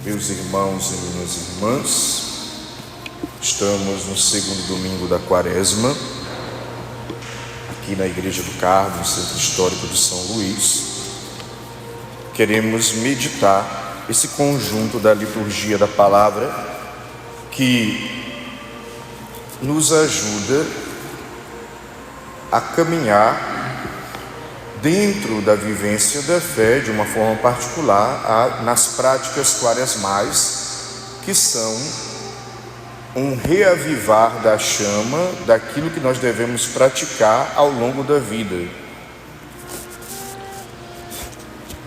Meus irmãos e minhas irmãs, estamos no segundo domingo da Quaresma, aqui na Igreja do Carmo, no Centro Histórico de São Luís. Queremos meditar esse conjunto da liturgia da palavra que nos ajuda a caminhar dentro da vivência da fé, de uma forma particular, nas práticas quaresmais, que são um reavivar da chama daquilo que nós devemos praticar ao longo da vida.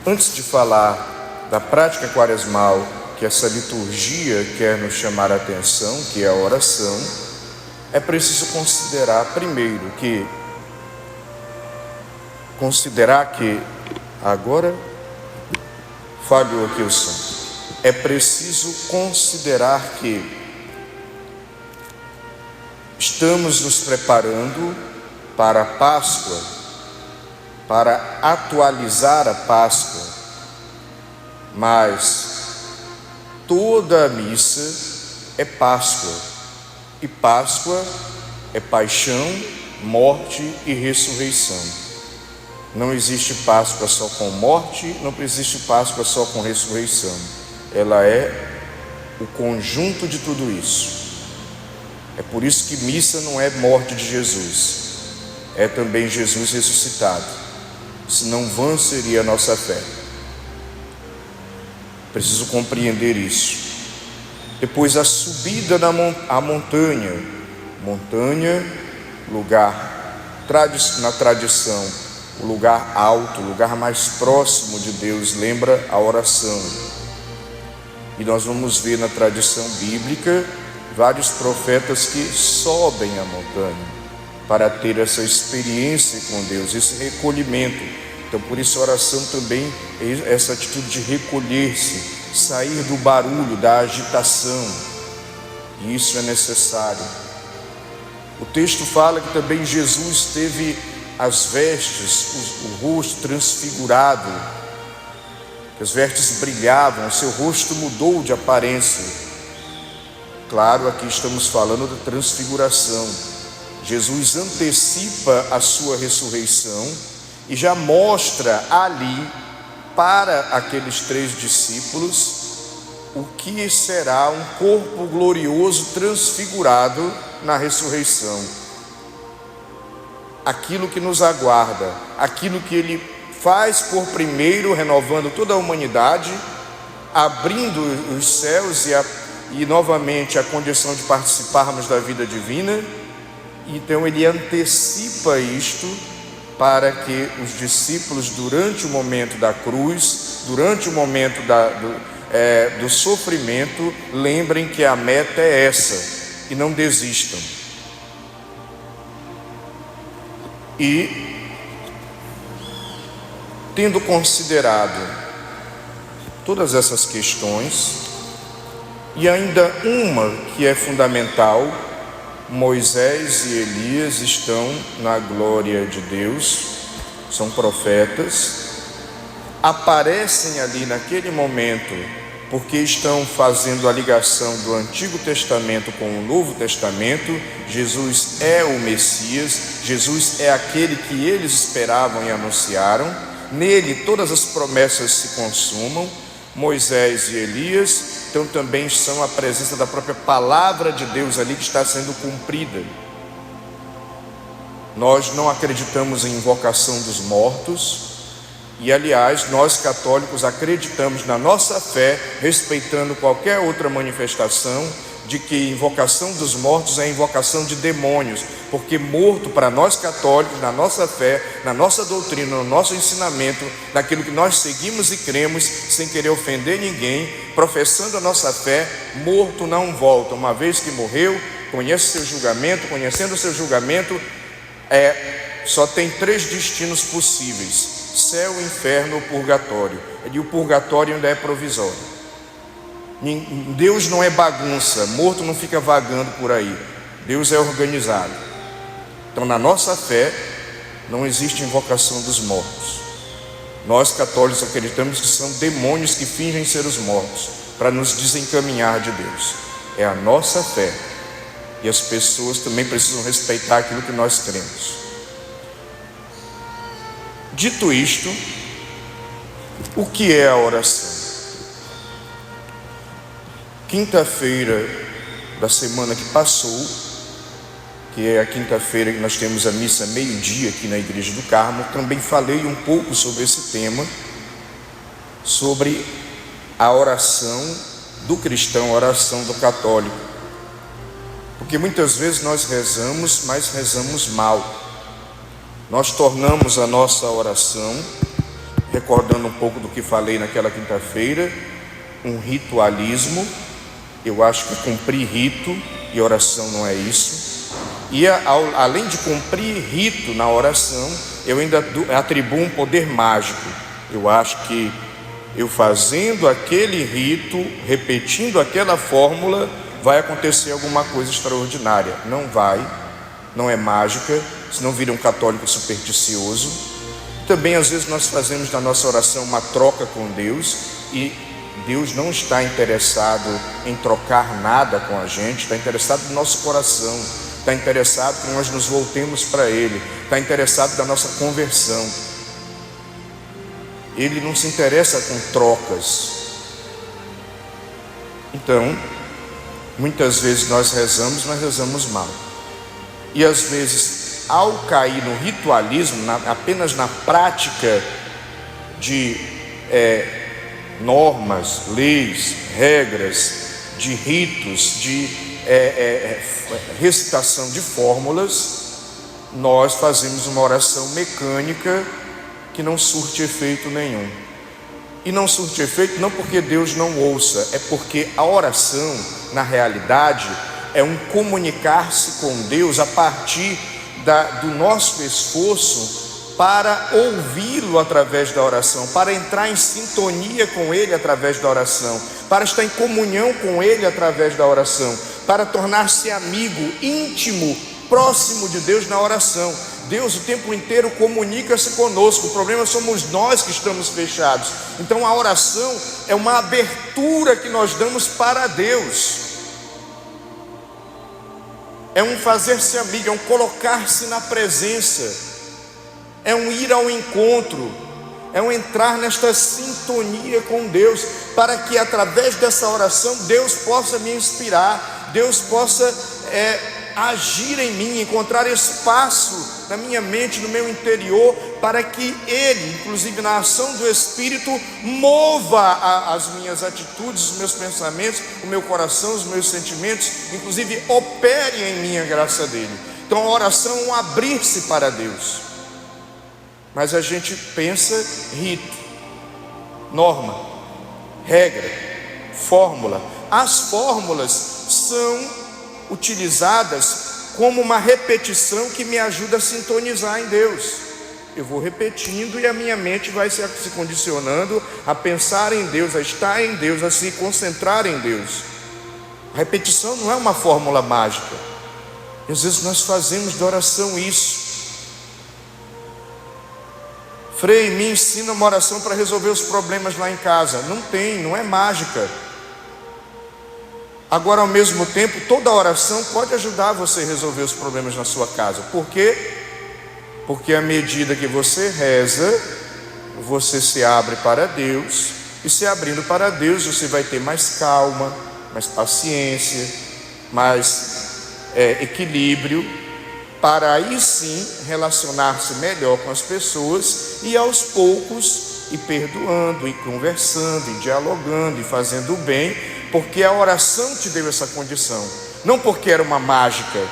Antes de falar da prática quaresmal, que essa liturgia quer nos chamar a atenção, que é a oração, é preciso considerar primeiro que agora falhou aqui o som. É preciso considerar que estamos nos preparando para a Páscoa, para atualizar a Páscoa, mas toda a missa é Páscoa, e Páscoa é paixão, morte e ressurreição. Não existe Páscoa só com morte, não existe Páscoa só com ressurreição. Ela é o conjunto de tudo isso. É por isso que missa não é morte de Jesus, é também Jesus ressuscitado. Senão vã seria a nossa fé. Preciso compreender isso. Depois a subida à montanha, lugar na tradição, o lugar alto, o lugar mais próximo de Deus, lembra a oração. E nós vamos ver na tradição bíblica vários profetas que sobem a montanha para ter essa experiência com Deus, esse recolhimento. Então por isso a oração também é essa atitude de recolher-se, sair do barulho, da agitação, e isso é necessário. O texto fala que também Jesus teve as vestes, o rosto transfigurado, as vestes brilhavam, o seu rosto mudou de aparência. Claro, aqui estamos falando da transfiguração. Jesus antecipa a sua ressurreição e já mostra ali para aqueles 3 discípulos o que será um corpo glorioso transfigurado na ressurreição. Aquilo que nos aguarda, aquilo que Ele faz por primeiro, renovando toda a humanidade, abrindo os céus e novamente a condição de participarmos da vida divina. Então Ele antecipa isto para que os discípulos, durante o momento da cruz, durante o momento do sofrimento, lembrem que a meta é essa e não desistam. E, tendo considerado todas essas questões, e ainda uma que é fundamental, Moisés e Elias estão na glória de Deus, são profetas, aparecem ali naquele momento, porque estão fazendo a ligação do Antigo Testamento com o Novo Testamento. Jesus é o Messias, Jesus é aquele que eles esperavam e anunciaram. Nele todas as promessas se consumam. Moisés e Elias, então também são a presença da própria palavra de Deus ali que está sendo cumprida. Nós não acreditamos em invocação dos mortos, e aliás, nós católicos acreditamos na nossa fé, respeitando qualquer outra manifestação, de que invocação dos mortos é invocação de demônios, porque morto para nós católicos, na nossa fé, na nossa doutrina, no nosso ensinamento, naquilo que nós seguimos e cremos, sem querer ofender ninguém, professando a nossa fé, morto não volta. Uma vez que morreu, conhecendo o seu julgamento, só tem 3 destinos possíveis: céu, inferno ou purgatório. E o purgatório ainda é provisório. Deus não é bagunça, morto não fica vagando por aí. Deus é organizado. Então na nossa fé não existe invocação dos mortos. Nós católicos acreditamos que são demônios que fingem ser os mortos. para nos desencaminhar de Deus. É a nossa fé. E as pessoas também precisam respeitar aquilo que nós cremos. Dito isto, o que é a oração? Quinta-feira da semana que passou, que é a quinta-feira que nós temos a missa meio-dia aqui na Igreja do Carmo, também falei um pouco sobre esse tema, sobre a oração do cristão, a oração do católico. Porque muitas vezes nós rezamos, mas rezamos mal. Nós tornamos a nossa oração, recordando um pouco do que falei naquela quinta-feira, um ritualismo. Eu acho que cumprir rito e oração não é isso. E além de cumprir rito na oração, eu ainda atribuo um poder mágico. Eu acho que eu fazendo aquele rito, repetindo aquela fórmula, vai acontecer alguma coisa extraordinária. Não vai, não é mágica, senão vira um católico supersticioso. Também às vezes nós fazemos da nossa oração uma troca com Deus, e Deus não está interessado em trocar nada com a gente, está interessado no nosso coração, está interessado que nós nos voltemos para Ele, está interessado na nossa conversão. Ele não se interessa com trocas. Então, muitas vezes nós rezamos, mas rezamos mal. E às vezes, ao cair no ritualismo, apenas na prática de normas, leis, regras, de ritos, de recitação de fórmulas, nós fazemos uma oração mecânica que não surte efeito nenhum. E não surte efeito não porque Deus não ouça, é porque a oração, na realidade, é um comunicar-se com Deus a partir do nosso esforço para ouvi-lo através da oração, para entrar em sintonia com Ele através da oração, para estar em comunhão com Ele através da oração, para tornar-se amigo, íntimo, próximo de Deus na oração. Deus o tempo inteiro comunica-se conosco, o problema somos nós que estamos fechados. Então a oração é uma abertura que nós damos para Deus, é um fazer-se amigo, é um colocar-se na presença, é um ir ao encontro, é um entrar nesta sintonia com Deus, para que através dessa oração Deus possa me inspirar, Deus possa agir em mim, encontrar espaço na minha mente, no meu interior, para que Ele, inclusive na ação do Espírito, mova as minhas atitudes, os meus pensamentos, o meu coração, os meus sentimentos, inclusive opere em mim a graça dEle. Então a oração é um abrir-se para Deus. Mas a gente pensa rito, norma, regra, fórmula. As fórmulas são utilizadas como uma repetição que me ajuda a sintonizar em Deus. Eu vou repetindo e a minha mente vai se condicionando a pensar em Deus, a estar em Deus, a se concentrar em Deus. A repetição não é uma fórmula mágica. E às vezes nós fazemos de oração isso. Frei, me ensina uma oração para resolver os problemas lá em casa. Não tem, não é mágica. Agora, ao mesmo tempo, toda oração pode ajudar você a resolver os problemas na sua casa. Por quê? Porque à medida que você reza, você se abre para Deus, e se abrindo para Deus, você vai ter mais calma, mais paciência, mais equilíbrio, para aí sim relacionar-se melhor com as pessoas e aos poucos ir perdoando, ir conversando, ir dialogando, ir fazendo o bem, porque a oração te deu essa condição, não porque era uma mágica.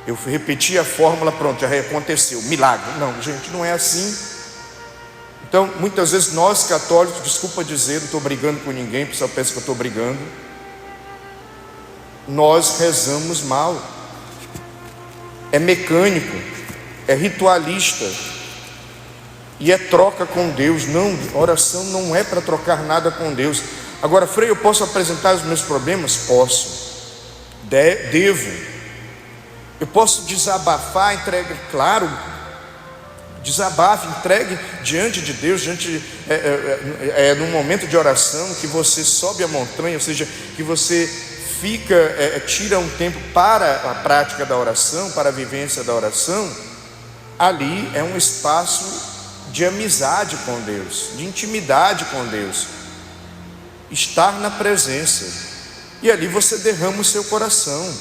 Eu repeti a fórmula, pronto, já aconteceu, milagre. Não, gente, não é assim. Então, muitas vezes nós católicos, desculpa dizer, não estou brigando com ninguém, o pessoal pensa que eu estou brigando, nós rezamos mal. É mecânico, é ritualista, e é troca com Deus. Não, oração não é para trocar nada com Deus. Agora, Frei, eu posso apresentar os meus problemas? Posso, devo. Eu posso desabafar, entregar, claro. Desabafe, entregue diante de Deus, num momento de oração que você sobe a montanha, ou seja, que você tira um tempo para a prática da oração, para a vivência da oração. Ali é um espaço de amizade com Deus, de intimidade com Deus, estar na presença, e ali você derrama o seu coração,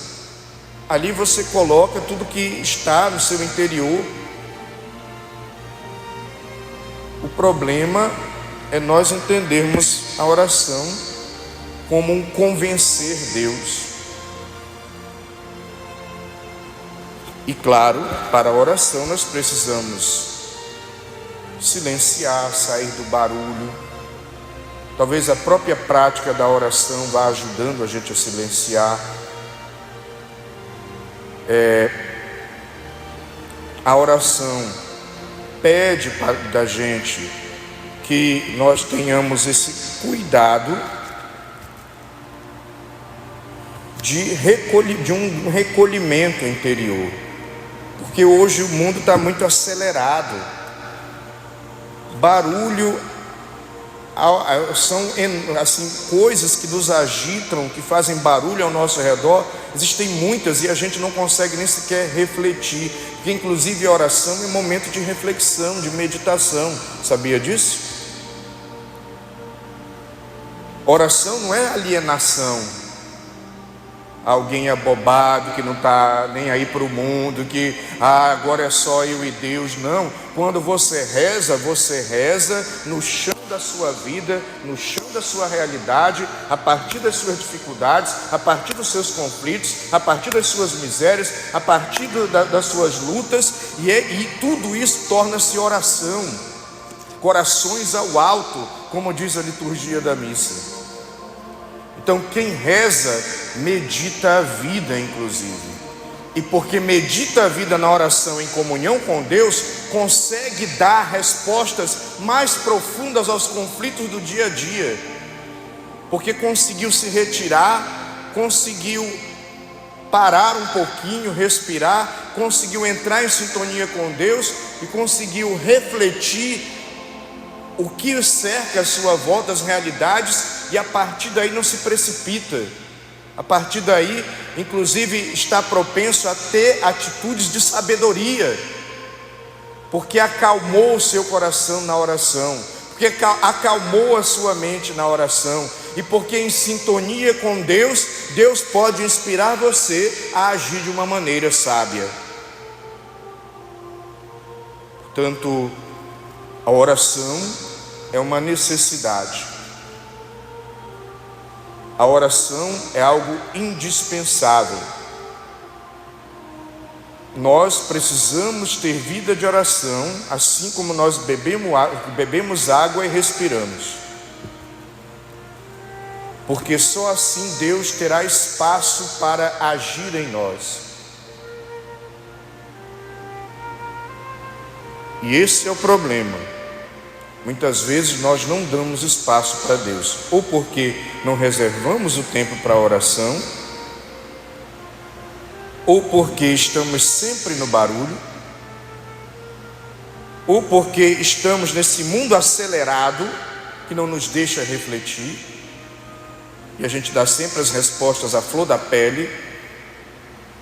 ali você coloca tudo que está no seu interior. O problema é nós entendermos a oração como um convencer Deus. E claro, para a oração nós precisamos silenciar, sair do barulho. Talvez a própria prática da oração vá ajudando a gente a silenciar. A oração pede da gente que nós tenhamos esse cuidado de um recolhimento interior, porque hoje o mundo está muito acelerado. Barulho são assim coisas que nos agitam, que fazem barulho ao nosso redor. Existem muitas e a gente não consegue nem sequer refletir, porque inclusive a oração é um momento de reflexão, de meditação. Sabia disso? Oração não é alienação, alguém abobado que não está nem aí para o mundo, que agora é só eu e Deus. Não, quando você reza no chão da sua vida, no chão da sua realidade, a partir das suas dificuldades, a partir dos seus conflitos, a partir das suas misérias, a partir das suas lutas, e tudo isso torna-se oração, corações ao alto, como diz a liturgia da missa. Então quem reza, medita a vida inclusive, e porque medita a vida na oração em comunhão com Deus, consegue dar respostas mais profundas aos conflitos do dia a dia, porque conseguiu se retirar, conseguiu parar um pouquinho, respirar, conseguiu entrar em sintonia com Deus e conseguiu refletir o que o cerca à sua volta, as realidades, e a partir daí não se precipita. A partir daí, inclusive, está propenso a ter atitudes de sabedoria, porque acalmou o seu coração na oração, porque acalmou a sua mente na oração, e porque em sintonia com Deus, Deus pode inspirar você a agir de uma maneira sábia. Portanto, a oração é uma necessidade. A oração é algo indispensável. Nós precisamos ter vida de oração, assim como nós bebemos água e respiramos, porque só assim Deus terá espaço para agir em nós. E esse é o problema. Muitas vezes nós não damos espaço para Deus, ou porque não reservamos o tempo para a oração, ou porque estamos sempre no barulho, ou porque estamos nesse mundo acelerado que não nos deixa refletir, e a gente dá sempre as respostas à flor da pele,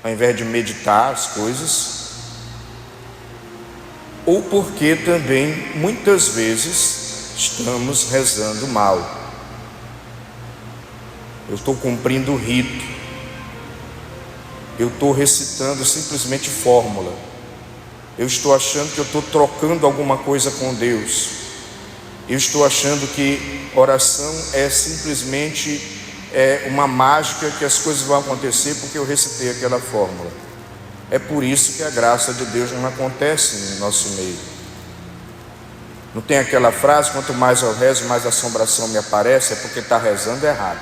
ao invés de meditar as coisas. Ou porque também, muitas vezes, estamos rezando mal. Eu estou cumprindo o rito, eu estou recitando simplesmente fórmula, eu estou achando que eu estou trocando alguma coisa com Deus, eu estou achando que oração é simplesmente uma mágica, que as coisas vão acontecer porque eu recitei aquela fórmula. É por isso que a graça de Deus não acontece no nosso meio. Não tem aquela frase: quanto mais eu rezo, mais assombração me aparece? É porque está rezando errado.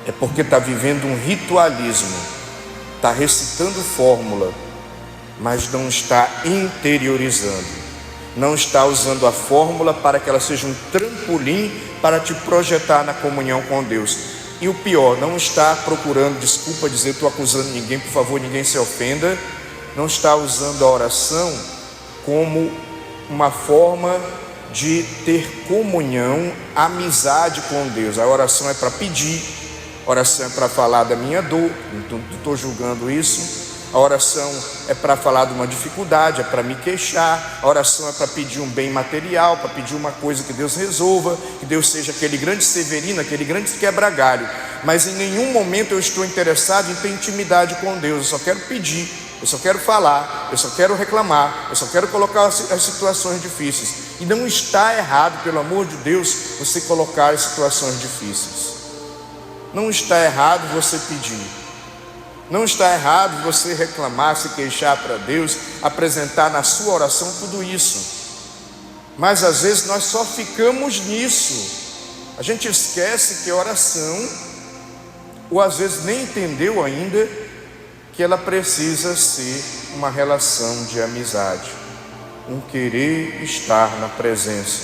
É porque está vivendo um ritualismo, está recitando fórmula, mas não está interiorizando, não está usando a fórmula para que ela seja um trampolim para te projetar na comunhão com Deus. E o pior, não está procurando desculpa, dizer: estou acusando ninguém, por favor, ninguém se ofenda. não está usando a oração como uma forma de ter comunhão, amizade com Deus. A oração é para pedir, a oração é para falar da minha dor, não estou julgando isso. A oração é para falar de uma dificuldade, é para me queixar. A oração é para pedir um bem material, para pedir uma coisa que Deus resolva, que Deus seja aquele grande severino, aquele grande quebra-galho. Mas em nenhum momento eu estou interessado em ter intimidade com Deus. Eu só quero pedir, eu só quero falar, eu só quero reclamar, eu só quero colocar as situações difíceis. E não está errado, pelo amor de Deus, você colocar as situações difíceis. Não está errado você pedir. Não está errado você reclamar, se queixar para Deus, apresentar na sua oração tudo isso. Mas às vezes nós só ficamos nisso. A gente esquece que a oração, ou às vezes nem entendeu ainda, que ela precisa ser uma relação de amizade, um querer estar na presença,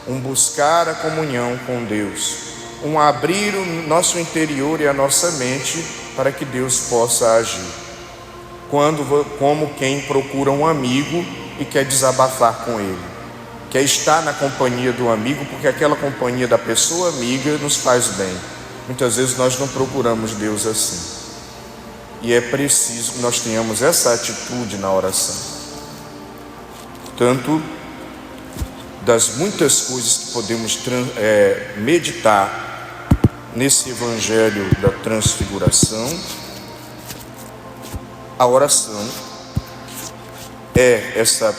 um buscar a comunhão com Deus, um abrir o nosso interior e a nossa mente para que Deus possa agir, como quem procura um amigo e quer desabafar com ele, quer estar na companhia do amigo, porque aquela companhia da pessoa amiga nos faz bem. Muitas vezes nós não procuramos Deus assim, e é preciso que nós tenhamos essa atitude na oração. Portanto, das muitas coisas que podemos meditar nesse evangelho da transfiguração, a oração é essa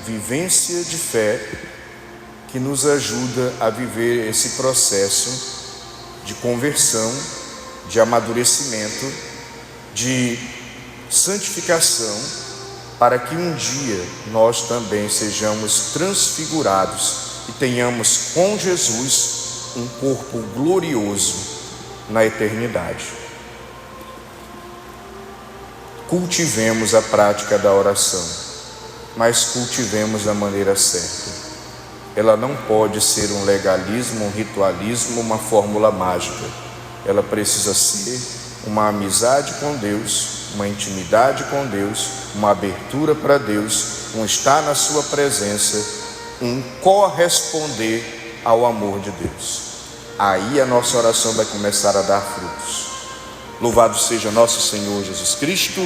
vivência de fé que nos ajuda a viver esse processo de conversão, de amadurecimento, de santificação, para que um dia nós também sejamos transfigurados e tenhamos com Jesus um corpo glorioso na eternidade. Cultivemos a prática da oração, mas cultivemos da maneira certa. Ela não pode ser um legalismo, um ritualismo, uma fórmula mágica. Ela precisa ser uma amizade com Deus, uma intimidade com Deus, uma abertura para Deus, um estar na sua presença, um corresponder ao amor de Deus. Aí a nossa oração vai começar a dar frutos. Louvado seja nosso Senhor Jesus Cristo.